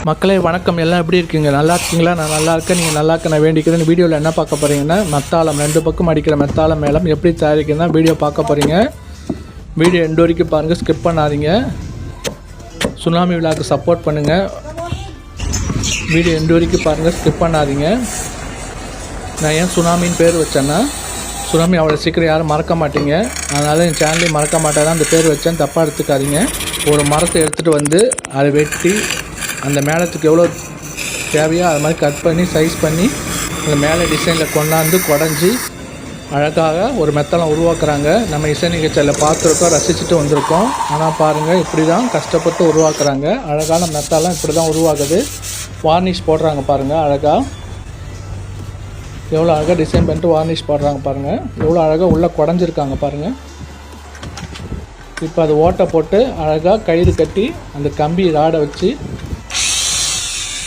மக்களே வணக்கம். எல்லாம் எப்படி இருக்கீங்க? நல்லா இருக்கீங்களா? நான் நல்லா இருக்கேன். நீங்கள் நல்லா இருக்க நான் வேண்டிக்கிறேன். இந்த வீடியோவில் என்ன பார்க்க போகிறீங்கன்னா, மெத்தாளம் 2 பக்கம் அடிக்கிற மெத்தாளம் மேளம் எப்படி தயாரிக்கிறதுனா வீடியோ பார்க்க போகிறீங்க. வீடியோ எண்டு வரைக்கும் பாருங்கள், ஸ்கிப் பண்ணாதீங்க. சுனாமி விழாவுக்கு சப்போர்ட் பண்ணுங்கள். வீடியோ எண்டு வரைக்கும் பாருங்கள், ஸ்கிப் பண்ணாதீங்க. நான் ஏன் சுனாமின்னு பேர் வச்சேன்னா, சுனாமி அவ்வளோ சீக்கிரம் யாரும் மறக்க மாட்டீங்க. அதனால் என் சேனலையும் மறக்க மாட்டேன் அந்த பேர் வச்சேன், தப்பாக எடுத்துக்காதீங்க. ஒரு மரத்தை எடுத்துகிட்டு வந்து அதை வெட்டி அந்த மேளத்துக்கு எவ்வளோ தேவையோ அது மாதிரி கட் பண்ணி சைஸ் பண்ணி அந்த மேலே டிசைனில் கொண்டாந்து குடஞ்சி அழகாக ஒரு மெத்தளம் உருவாக்குறாங்க. நம்ம இசை நிகழ்ச்சியில் பார்த்துருக்கோம், ரசிச்சுட்டு வந்திருக்கோம். ஆனால் பாருங்கள், இப்படி தான் கஷ்டப்பட்டு உருவாக்குறாங்க. அழகான மெத்தளம் இப்படி தான் உருவாகுது. வார்னிஷ் போடுறாங்க பாருங்கள், அழகாக எவ்வளோ அழகாக டிசைன் பண்ணிட்டு வார்னிஷ் போடுறாங்க பாருங்கள். எவ்வளோ அழகாக உள்ளே குடஞ்சிருக்காங்க பாருங்கள். இப்போ அது ஓட்டை போட்டு அழகாக கயிறு கட்டி அந்த கம்பி ராடை வச்சு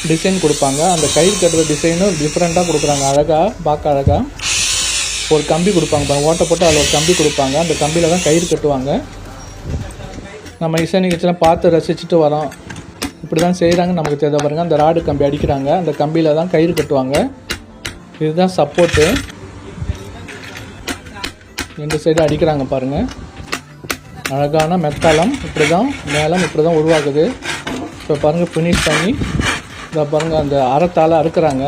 டிசைன் கொடுப்பாங்க. அந்த கயிறு கட்டுற டிசைனும் டிஃப்ரெண்ட்டாக கொடுக்குறாங்க. அழகாக பார்க்க அழகாக ஒரு கம்பி கொடுப்பாங்க பாருங்கள். ஓட்டை போட்டு அதில் ஒரு கம்பி கொடுப்பாங்க. அந்த கம்பியில் தான் கயிறு கட்டுவாங்க. நம்ம இசை நிகழ்ச்சியெலாம் பார்த்து ரசிச்சுட்டு வரோம். இப்படி தான் செய்கிறாங்கன்னு நமக்கு தெரிஞ்ச பாருங்கள். அந்த ராடு கம்பி அடிக்கிறாங்க, அந்த கம்பியில் தான் கயிறு கட்டுவாங்க. இதுதான் சப்போர்ட்டு. 2 சைடு அடிக்கிறாங்க பாருங்கள். அழகான மெத்தாளம் இப்படி தான் மேளம் இப்படி தான் உருவாகுது. இப்போ பாருங்கள், ஃபினிஷ் பண்ணி இதை பாருங்கள் அந்த அறத்தால் அறுக்கிறாங்க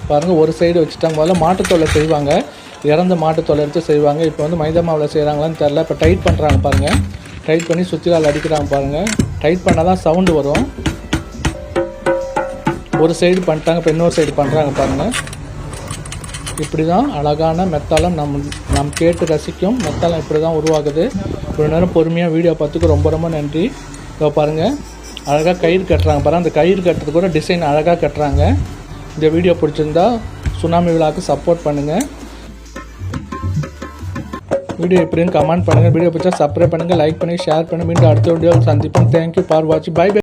பாருங்கள். ஒரு சைடு வச்சுட்டாங்க. முதல்ல மாட்டுத்தோலை செய்வாங்க, இறந்த மாட்டுத்தோலை எடுத்து செய்வாங்க. இப்போ வந்து மைதா மாவில் செய்கிறாங்களான்னு தெரில. இப்போ டைட் பண்ணுறாங்க பாருங்கள். டைட் பண்ணி சுற்றிலால் அடிக்கிறாங்க பாருங்கள். டைட் பண்ணால் தான் சவுண்டு வரும். ஒரு சைடு பண்ணிட்டாங்க, இப்போ இன்னொரு சைடு பண்ணுறாங்க பாருங்கள். இப்படி தான் அழகான மெத்தாளம் நம் கேட்டு ரசிக்கும் மெத்தாளம் இப்படி தான் உருவாகுது. இவ்வளோ நேரம் பொறுமையாக வீடியோ பார்த்துக்கு ரொம்ப ரொம்ப நன்றி. இப்போ பாருங்கள், அழகாக கயிறு கட்டுறாங்க பாருங்கள். அந்த கயிறு கட்டுறது கூட டிசைன் அழகாக கட்டுறாங்க. இந்த வீடியோ பிடிச்சிருந்தா சுனாமி விழாவுக்கு சப்போர்ட் பண்ணுங்கள். வீடியோ எப்படின்னு கமெண்ட் பண்ணுங்கள். வீடியோ பிடிச்சா சப்ஸ்கிரைப் பண்ணுங்கள், லைக் பண்ணி ஷேர் பண்ணி மீண்டும் அடுத்த வீடியோவில் சந்திப்போம். தேங்க்யூ ஃபார் வாட்சிங். Bye by.